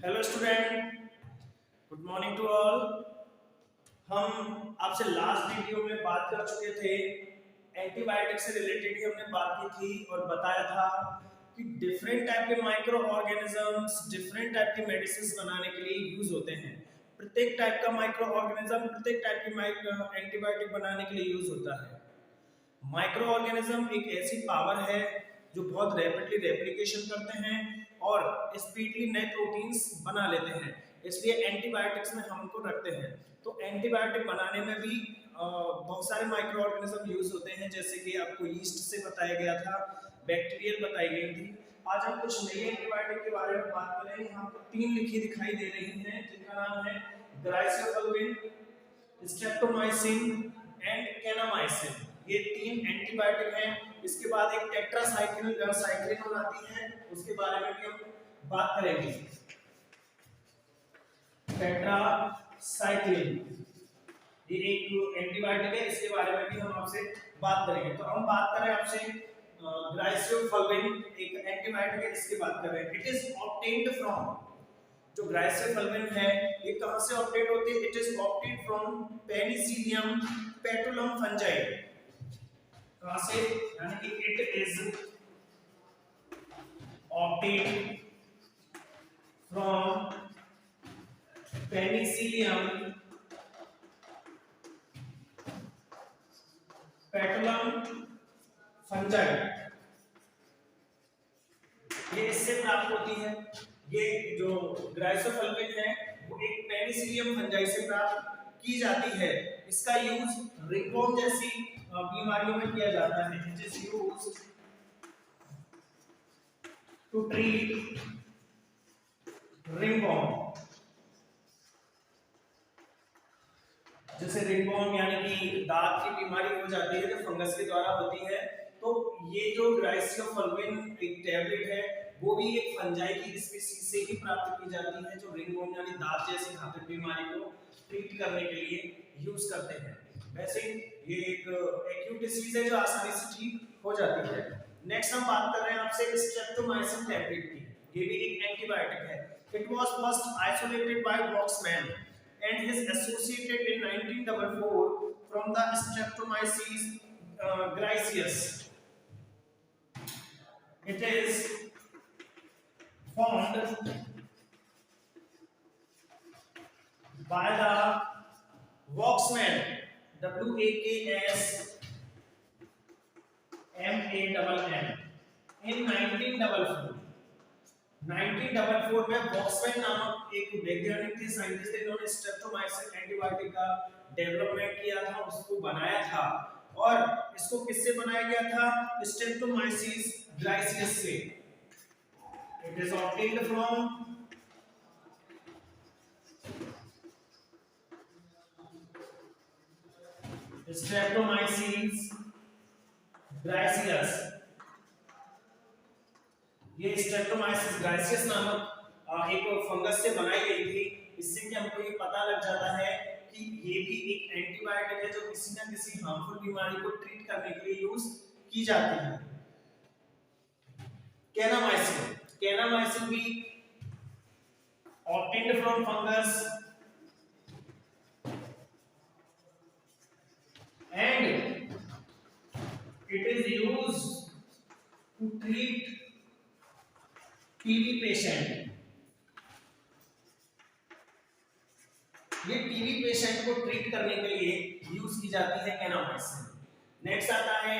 Hello student, good morning to all. हम आपसे last video में बात कर चुके थे, एंटीबायोटिक से रिलेटेड ही हमने बात की थी और बताया था कि डिफरेंट टाइप के माइक्रो ऑर्गेनिजम्स डिफरेंट टाइप की मेडिसिन बनाने के लिए यूज होते हैं। प्रत्येक टाइप का माइक्रो ऑर्गेनिज्म प्रत्येक टाइप की एंटीबायोटिक बनाने के लिए यूज होता है। माइक्रो ऑर्गेनिज्म एक ऐसी पावर है जो बहुत रैपिडली रेप्लिकेशन करते हैं और स्पीडली नए प्रोटीन्स बना लेते हैं, इसलिए एंटीबायोटिक्स में हम उनको रखते हैं। तो एंटीबायोटिक बनाने में भी बहुत सारे माइक्रो ऑर्गेनिज्म यूज होते हैं, जैसे कि आपको यीस्ट से बताया गया था, बैक्टीरियल बताई गई थी। आज हम कुछ नए एंटीबायोटिक के बारे में बात करेंगे। यहाँ पर 3 लिखी दिखाई दे रही हैं, जिनका नाम है ग्लाइसोफल्विन, स्ट्रेप्टोमाइसिन एंड केनामाइसिन। ये 3 एंटीबायोटिक हैं। इसके बाद एक टेट्रासाइक्लिन आती है, उसके बारे में भी हम बात करेंगे। टेट्रासाइक्लिन ये एक एंटीबायोटिक है, इसके बारे में भी हम आपसे बात करेंगे। तो हम बात करें आपसे ग्लाइसोफल्विन, एक एंटीबायोटिक है, इसकी बात कर रहे हैं। इट इज ऑब्टेन्ड फ्रॉम, जो ग्लाइसोफल्विन है ये कहां से ऑब्टेन होती है? It is obtain from penicillium patulum fungi. कहां से? यानी कि it is obtain from penicillium patulum fungi. ये इससे प्राप्त होती है। ये जो ग्लाइसोफल्विन है वो एक पेनिसिलियम फंजाई से प्राप्त की जाती है। इसका यूज रिंगवर्म जैसी बीमारियों में किया जाता है। It is used to treat ringworm. जैसे रिंगवर्म यानी कि दांत की बीमारी हो जाती है जो फंगस के द्वारा होती है, तो ये जो ग्लाइसोफल्विन एक टैबलेट है वो भी एक फंजाई की स्पीशीज से ही प्राप्त की जाती है, जो रिंगवर्म यानी दांत जैसी घातक बीमारी को ट्रीट करने के लिए यूज करते हैं। वैसे ये एक एक्यूट डिसीज है जो आसानी से ठीक हो जाती है। नेक्स्ट हम बात कर रहे हैं आपसे स्ट्रेप्टोमाइसिन टैबलेट की। ये भी एक एंटीबायोटिक है। It was first isolated by Waksman and is associated in 1944 from the Streptomyces griseus. It is formed by the Waxman, WAKSMANN, in 1944। 1944 में वॉक्समैन नामक एक वैज्ञानिक थे, साइंटिस्ट थे, इन्होंने स्ट्रेप्टोमाइसिन एंटीबायोटिक का डेवलपमेंट किया था, उसको बनाया था। और इसको किससे बनाया गया था? स्ट्रेप्टोमाइसिस ग्लाइसियस से। It is obtained from streptomyces griseus. ये स्ट्रेप्टोमाइसिस ग्लाइसियस नामक एक फंगस से बनाई गई थी। इससे कि हमको ये पता लग जाता है कि ये भी एक एंटीबायोटिक है जो किसी न किसी हार्मफुल बीमारी को ट्रीट करने के लिए यूज की जाती है। केनामाइसिन, केनामाइसिन भी obtained from fungus and it is used to treat TB patient. ये टीबी पेशेंट को ट्रीट करने के लिए यूज की जाती है केनामाइसिन। नेक्स्ट आता है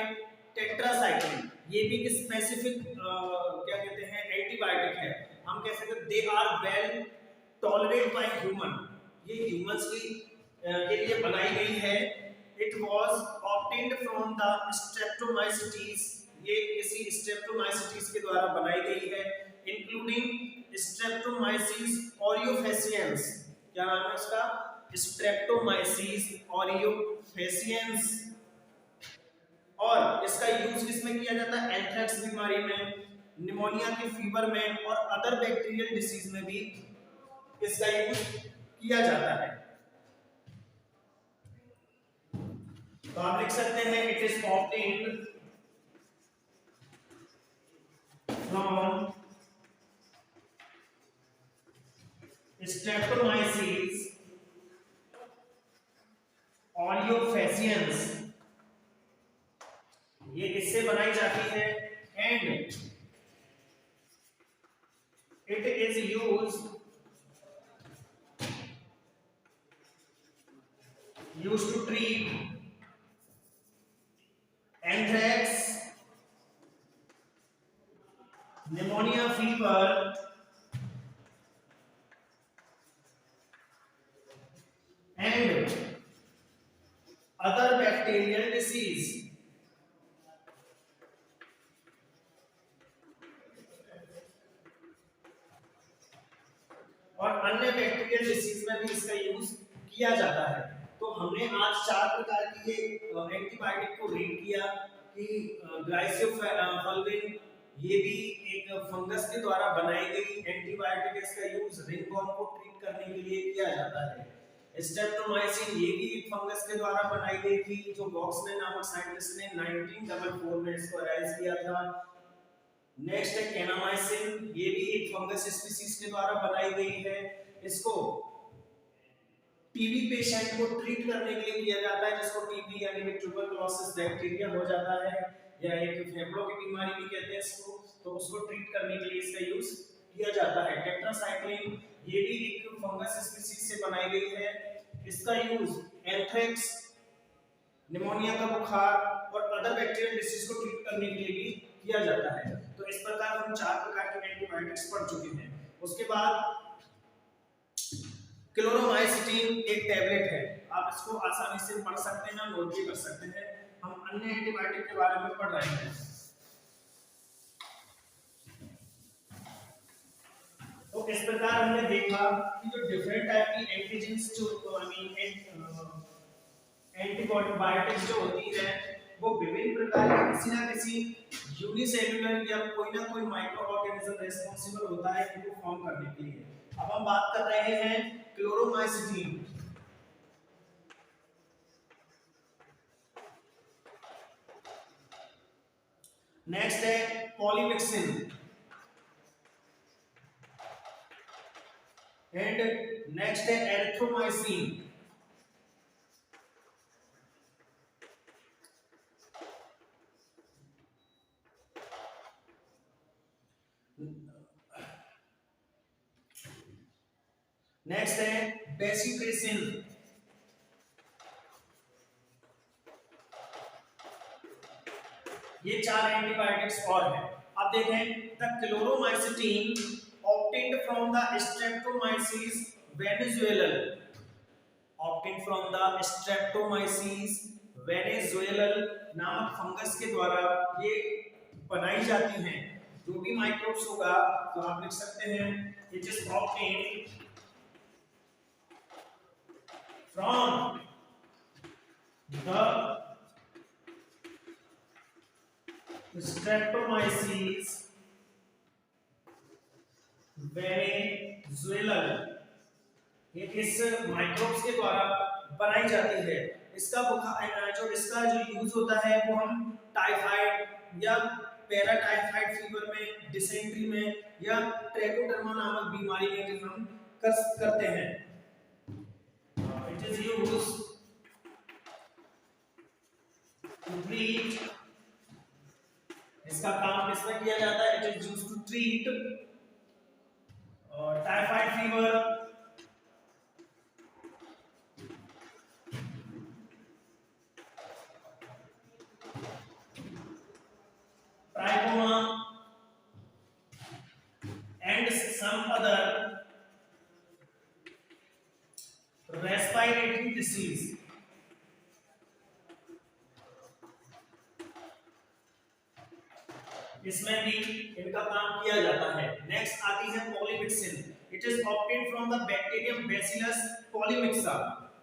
टेट्रासाइक्लिन। ये भी एक स्पेसिफिक क्या कहते हैं एंटीबायोटिक है। हम कह सकते हैं they are well tolerated by human. ये ह्यूमंस के लिए बनाई गई है। It was obtained from the streptomycetes. ये किसी स्ट्रेप्टोमाइसिटीज के द्वारा बनाई गई है, इंक्लूडिंग स्ट्रेप्टोमाइसिस ऑरियोफेसियंस। क्या नाम है इसका? स्ट्रेप्टोमाइसिस ऑरियोफेसियंस। और इसका यूज किसमें किया जाता है? एंथ्रेक्स बीमारी में, निमोनिया के फीवर में और अदर बैक्टीरियल डिसीज में भी इसका यूज किया जाता है। तो आप लिख सकते हैं it is obtained from streptomyces, oleofaciens, ये इससे बनाई जाती है and it is used to treat anthrax, pneumonia fever and other bacterial disease. और अन्य बैक्टीरियल डिसीज में भी इसका यूज किया जाता है। तो हमने आज 4 प्रकार की ये एंटीबायोटिक को रीड किया कि ग्लाइसोफल्विन ये भी एक फंगस के द्वारा बनाई गई एंटीबायोटिक है, इसका यूज रिंगवर्म को ट्रीट करने के लिए किया जाता है। स्ट्रेप्टोमाइसिन ये भी एक फंगस के द्वारा बनाई गई थी, जो बॉक्समैन नामक साइंटिस्ट ने 1944 में इसको अराइज किया था। नेक्स्ट है केनामाइसिन, ये भी एक फंगस स्पीसीज के द्वारा बनाई गई है। इसको टीबी पेशेंट को ट्रीट करने के लिए किया जाता है, जिसको टीबी यानी कि ट्यूबरकुलोसिस बैक्टीरिया हो जाता है या एक फेफड़ों की बीमारी भी कहते हैं इसको, तो उसको ट्रीट करने के लिए इसका यूज किया जाता है। टेट्रासाइक्लिन ये भी एक फंगस स्पीसीज से बनाई गई है, इसका यूज एंथ्रेक्स, निमोनिया का बुखार और अदर बैक्टीरियल डिसीज को ट्रीट करने के लिए भी किया जाता है। तो इस प्रकार हम 4 प्रकार के एंटीबायोटिक्स पढ़ चुके हैं। उसके बाद क्लोरोमाइसिटीन एक टैबलेट है, आप इसको आसानी से पढ़ सकते हैं, नोट भी कर सकते हैं। हम अन्य एंटीबायोटिक के बारे में पढ़ रहे हैं। तो इस प्रकार हमने देखा कि जो डिफरेंट टाइप की एंटीजेंस जो एंटीबायोटिक्स जो होती है वो विभिन्न प्रकार के किसी ना किसी यूनिसेल्युलर या कोई ना कोई माइक्रो ऑर्गेनिज्म रेस्पॉन्सिबल होता है इनको फॉर्म करने के लिए। अब हम बात कर रहे हैं क्लोरोमाइसिटीन। नेक्स्ट है पॉलीमिक्सिन एंड नेक्स्ट है एरिथ्रोमाइसिन। नेक्स्ट है बेसिट्रेसिन। ये 4 एंटीबायोटिक्स और हैं। अब देखें the Chloromycetin obtained from the Streptomyces venezuelal, obtained from the Streptomyces venezuelal नामक फंगस के द्वारा ये बनाई जाती हैं। जो भी माइक्रोब्स होगा तो आप लिख सकते हैं it is obtained from the Streptomyces वेनेजुएलल, ये इस माइक्रोब्स के द्वारा बनाई जाती है। इसका इसका जो यूज होता है वो हम टाइफाइड या पैराटाइफाइड फीवर में, डिसेंट्री में या ट्रैकोडर्मा नामक बीमारी में हम करते हैं। It is used to treat, इसका काम किसमें किया जाता है? It is used to treat typhoid fever, trichoma and some other respiratory disease. इसमें भी इनका काम किया जाता है। नेक्स्ट आती है polymyxin. It is obtained from the bacterium bacillus polymyxa.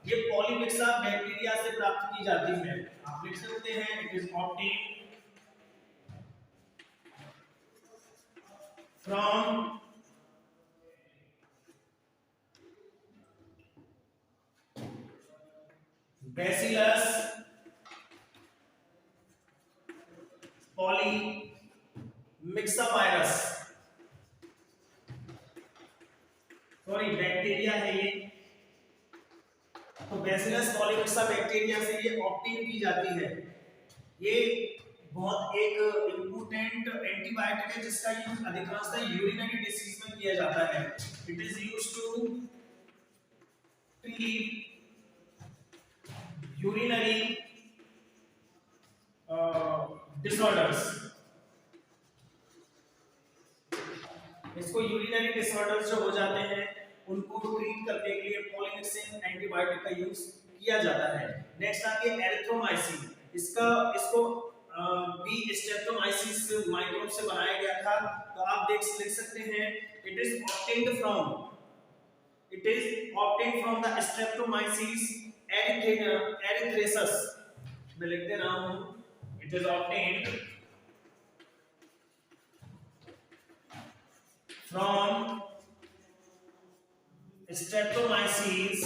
ये पॉलीमिक्सा बैक्टीरिया से प्राप्त की जाती है। आप लिख सकते हैं it is obtained from bacillus polymyxa virus. तो सॉरी बैक्टीरिया है ये, तो बैसिलस कॉलीमिक्सा बैक्टीरिया से ये ऑब्टेन की जाती है। ये बहुत एक इम्पोर्टेंट एंटीबायोटिक है जिसका यूज अधिकांशतः यूरिनरी डिसीज में किया जाता है। It is used to treat urinary disorders. इसको यूरिनरी डिसऑर्डर्स जो हो जाते हैं उनको ट्रीट करने के लिए पॉलीमिक्सिन एंटीबायोटिक का यूज किया जाता है। नेक्स्ट आती है एरिथ्रोमाइसिन। इसको बी स्ट्रेप्टोमाइसिस माइक्रोब से बनाया गया था। तो आप लिख सकते हैं it is obtained from the streptomyces erythraceus. मैं लिख दे रहा हूं, it is obtained from Streptomyces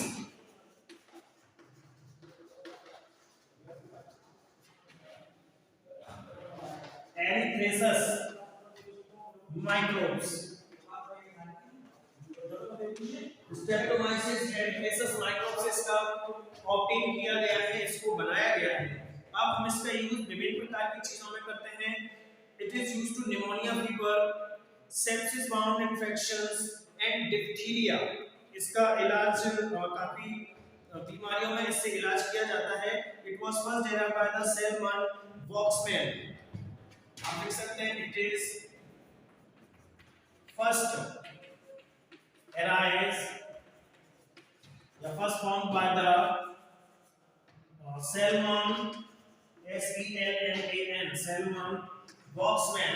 erythraceus microbes। Streptomyces erythraceus microbes इसका ऑब्टेन किया गया है, इसको बनाया गया है। अब हम इसका यूज विभिन्न प्रकार की चीजों में करते हैं। It is used to pneumonia fever, sepsis bound infections and diphtheria. इसका इलाज काफी बीमारियों में इससे इलाज किया जाता है। It was first derived by the salmon Voxman. आप देख सकते हैं इट इज फर्स्ट arise या first form by the salmon SELMAN salmon Voxman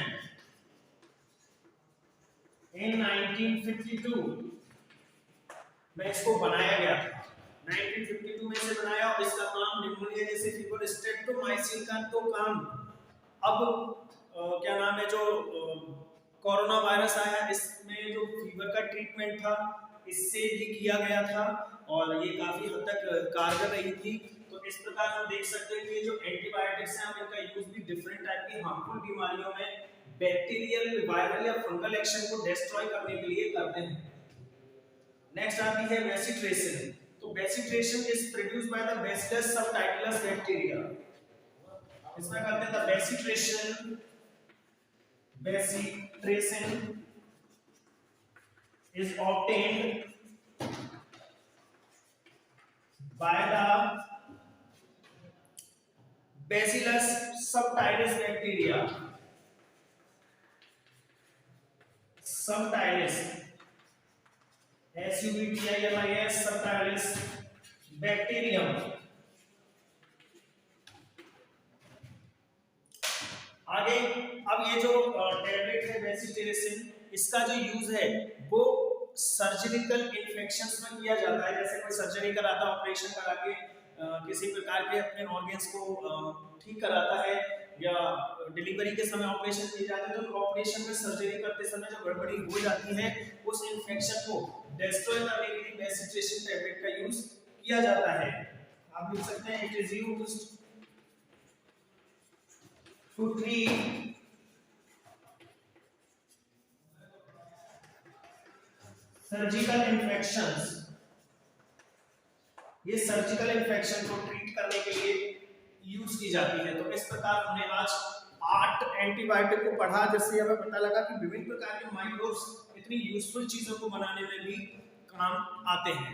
in 1952 में इसको बनाया गया था। 1952 में से बनाया और इसका काम निमोनिया जैसे फीवर, स्ट्रेप्टोमाइसिन का तो काम अब क्या नाम है जो कोरोना वायरस आया इसमें जो फीवर का ट्रीटमेंट था इससे भी किया गया था और ये काफी हद तक कारगर रही थी। तो इस प्रकार हम देख सकते हैं कि जो एंटीबायोटिक्स हैं हम इनका यूज भी डिफरेंट टाइप की हार्मफुल बीमारियों में बैक्टीरियल, वायरल या फंगल एक्शन को डिस्ट्रॉय करने के लिए करते हैं। नेक्स्ट आती है बेसिट्रेसिन। तो bacitracin is produced by the bacillus subtilis bacteria. इसमें करते हैं the bacitracin is obtained by the Bacillus subtilis bacteria। subtilis SUBTILIS subtilis bacterium। आगे अब ये जो टैबलेट है बेसिट्रेसिन, इसका जो यूज है वो सर्जिकल इन्फेक्शंस में किया जाता है। जैसे कोई सर्जरी कराता है, ऑपरेशन करा के किसी प्रकार के अपने ऑर्गन्स को ठीक कराता है या डिलीवरी के समय ऑपरेशन किए जाते हैं, तो ऑपरेशन में सर्जरी करते समय जो गड़बड़ी हो जाती है उस इन्फेक्शन को डिस्ट्रॉय करने के लिए बेसिट्रेसिन टैबलेट का यूज किया जाता है। आप देख सकते हैं it is used to treat surgical infections. ये सर्जिकल इन्फेक्शन को ट्रीट करने के लिए यूज की जाती है। तो इस प्रकार हमने आज 8 एंटीबायोटिक को पढ़ा, जिससे हमें पता लगा कि विभिन्न प्रकार के माइक्रोब्स इतनी यूजफुल चीजों को बनाने में भी काम आते हैं।